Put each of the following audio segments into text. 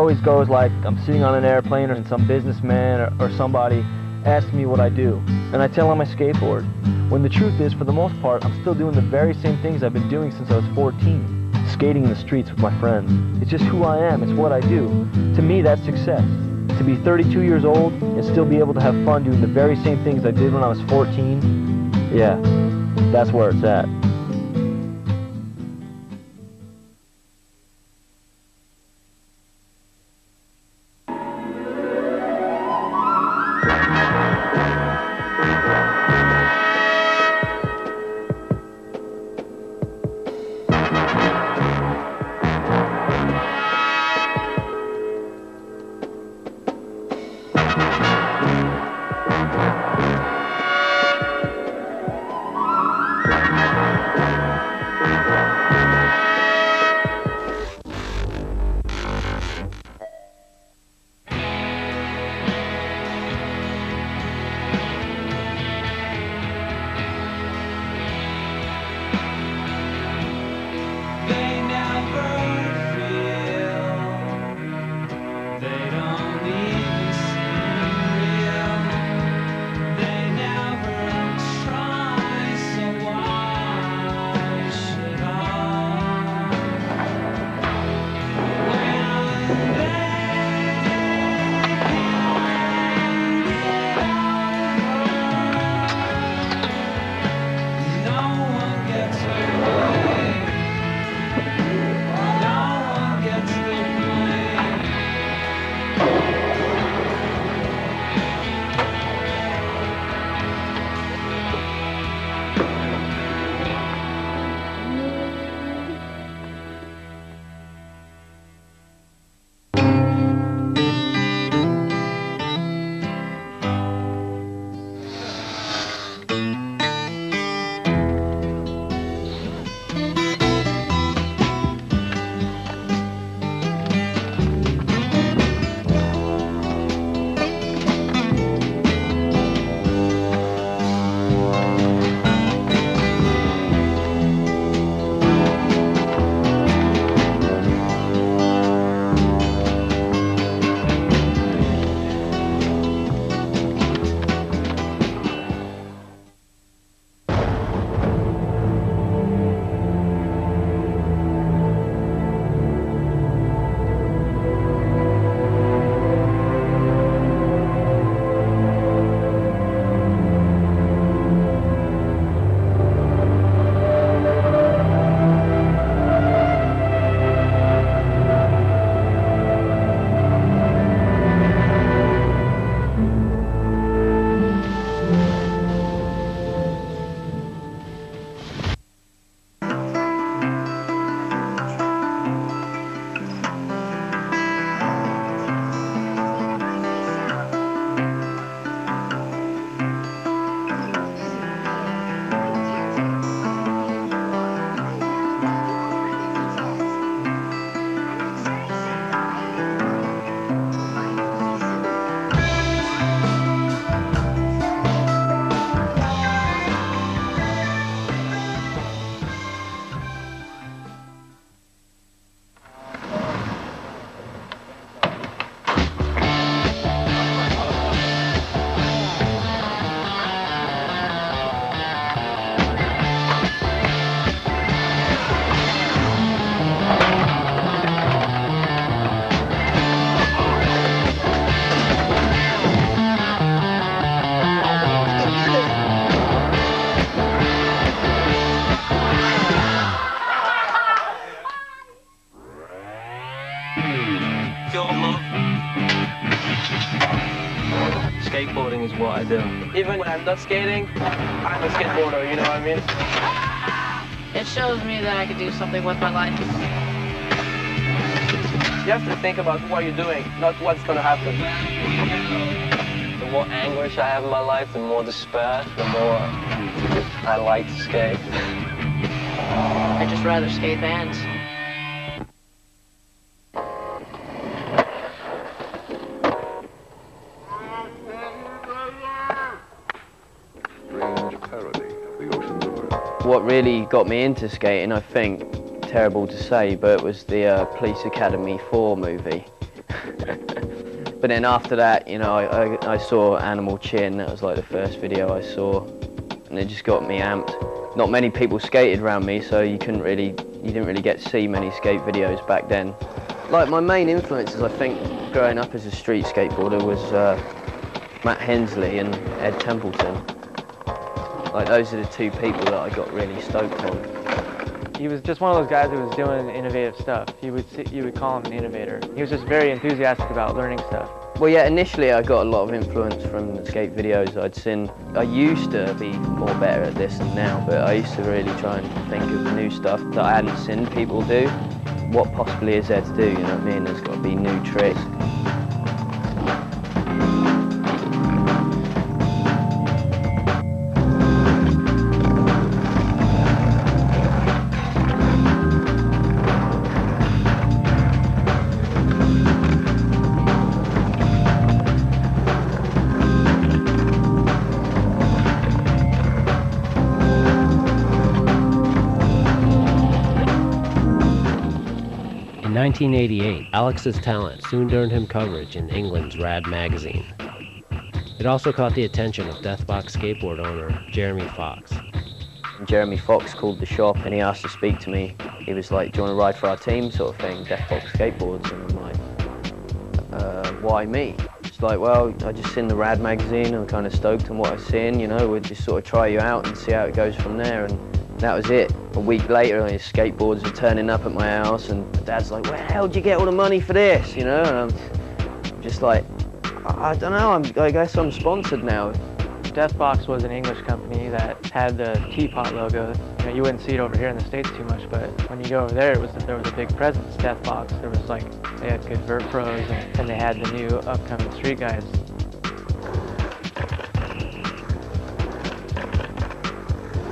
always goes like I'm sitting on an airplane and some businessman or somebody asks me what I do, and I tell them I skateboard. When the truth is, for the most part, I'm still doing the very same things I've been doing since I was 14. Skating in the streets with my friends. It's just who I am, it's what I do. To me, that's success. To be 32 years old and still be able to have fun doing the very same things I did when I was 14, yeah, that's where it's at. Skateboarding is what I do. Even when I'm not skating, I'm a skateboarder, you know what I mean? It shows me that I can do something with my life. You have to think about what you're doing, not what's gonna happen. The more anguish I have in my life, the more despair, the more I like to skate. I'd just rather skate bands. What really got me into skating, I think, terrible to say, but it was the Police Academy 4 movie. But then after that, you know, I saw Animal Chin. That was like the first video I saw, and it just got me amped. Not many people skated around me, so you didn't really get to see many skate videos back then. Like my main influences, I think, growing up as a street skateboarder was Matt Hensley and Ed Templeton. Like those are the two people that I got really stoked on. He was just one of those guys who was doing innovative stuff. You would call him an innovator. He was just very enthusiastic about learning stuff. Well, yeah, initially I got a lot of influence from the skate videos I'd seen. I used to be more better at this than now, but I used to really try and think of new stuff that I hadn't seen people do. What possibly is there to do, you know what I mean? There's got to be new tricks. In 1988, Alex's talent soon earned him coverage in England's Rad magazine. It also caught the attention of Deathbox skateboard owner Jeremy Fox. Jeremy Fox called the shop and he asked to speak to me. He was like, "Do you want to ride for our team?" sort of thing, Deathbox Skateboards. And I'm like, why me? It's like, well, I just seen the Rad magazine, I'm kind of stoked on what I've seen, you know, we'd just sort of try you out and see how it goes from there. And that was it. A week later, his skateboards were turning up at my house, and Dad's like, "Where the hell did you get all the money for this?" You know, and I'm just like, I don't know, I guess I'm sponsored now. Deathbox was an English company that had the teapot logo. You know, you wouldn't see it over here in the States too much, but when you go over there, there was a big presence. Deathbox, there was like, they had good vert pros, and they had the new upcoming street guys.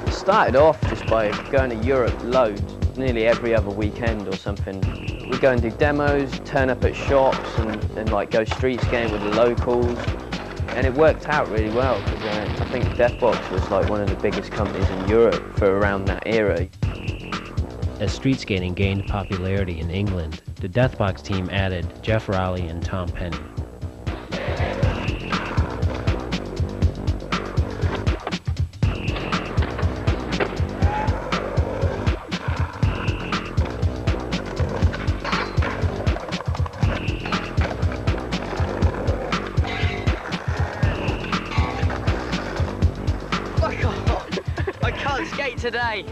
Started off just by going to Europe loads, nearly every other weekend or something. We'd go and do demos, turn up at shops and like go street skating with the locals. And it worked out really well because I think Deathbox was like one of the biggest companies in Europe for around that era. As street skating gained popularity in England, the Deathbox team added Jeff Rowley and Tom Penny. Skate today.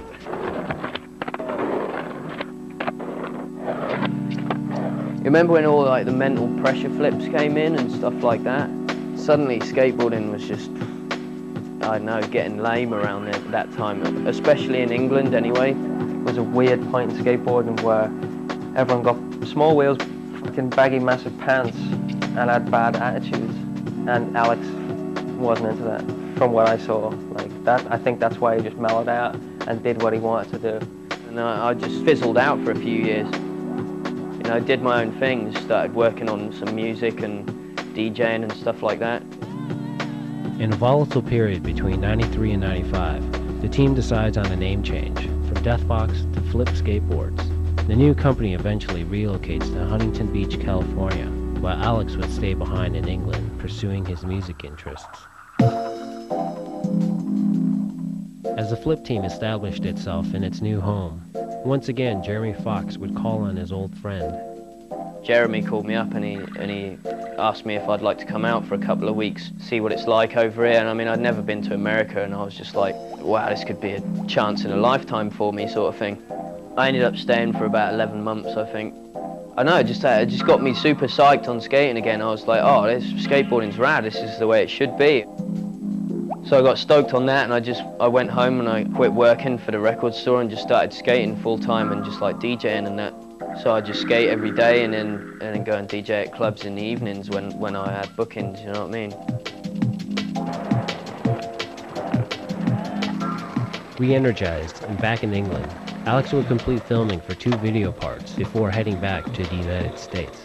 You remember when all like the mental pressure flips came in and stuff like that? Suddenly skateboarding was just, I don't know, getting lame around that time, especially in England anyway. It was a weird point in skateboarding where everyone got small wheels, fucking baggy massive pants, and had bad attitudes. And Alex wasn't into that, from what I saw. Like that, I think that's why he just mellowed out and did what he wanted to do. And I just fizzled out for a few years. You know, I did my own things, started working on some music and DJing and stuff like that. In a volatile period between 93 and 95, the team decides on a name change from Deathbox to Flip Skateboards. The new company eventually relocates to Huntington Beach, California, while Alex would stay behind in England pursuing his music interests. As the Flip team established itself in its new home, once again Jeremy Fox would call on his old friend. Jeremy called me up and he asked me if I'd like to come out for a couple of weeks, see what it's like over here. And I mean, I'd never been to America and I was just like, wow, this could be a chance in a lifetime for me, sort of thing. I ended up staying for about 11 months, I think. I know, it just got me super psyched on skating again. I was like, oh, this skateboarding's rad, this is the way it should be. So I got stoked on that and I went home and I quit working for the record store and just started skating full time and just like DJing and that. So I just skate every day and then go and DJ at clubs in the evenings when I had bookings, you know what I mean? Re-energized and back in England, Alex would complete filming for 2 video parts before heading back to the United States.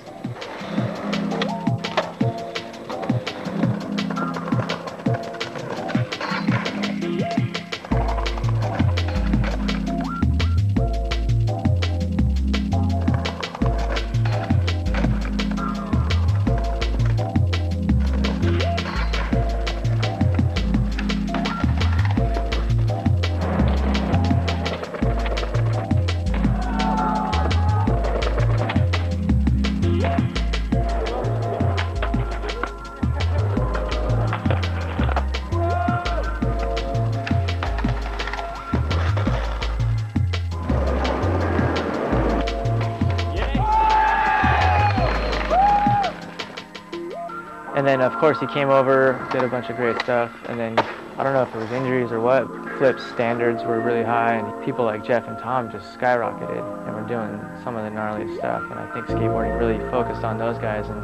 then of course he came over, did a bunch of great stuff, and then I don't know if it was injuries or what, Flip's standards were really high, and people like Jeff and Tom just skyrocketed and were doing some of the gnarliest stuff. And I think skateboarding really focused on those guys, and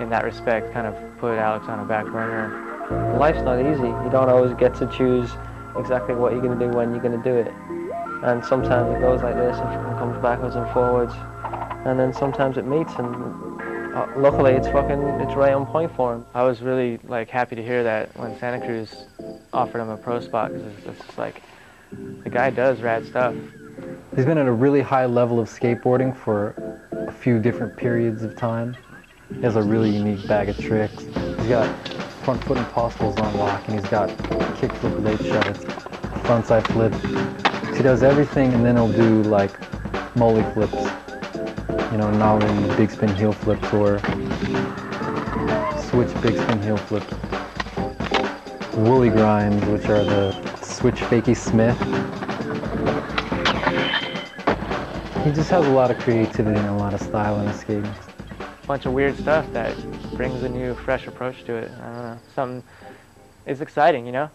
in that respect kind of put Alex on a back burner. Life's not easy. You don't always get to choose exactly what you're going to do when you're going to do it. And sometimes it goes like this and comes backwards and forwards. And then sometimes it meets, and luckily it's right on point for him. I was really like happy to hear that when Santa Cruz offered him a pro spot, because it's just like, the guy does rad stuff. He's been at a really high level of skateboarding for a few different periods of time. He has a really unique bag of tricks. He's got front foot impossibles on lock, and he's got kickflip with 8 shuts, frontside flip. He does everything, and then he'll do like molly flips, you know, nollie big spin heel flips, or switch big spin heel flips. Woolly grinds, which are the switch fakie Smith. He just has a lot of creativity and a lot of style in his skating. Bunch of weird stuff that brings a new, fresh approach to it. I don't know, something, it's exciting, you know?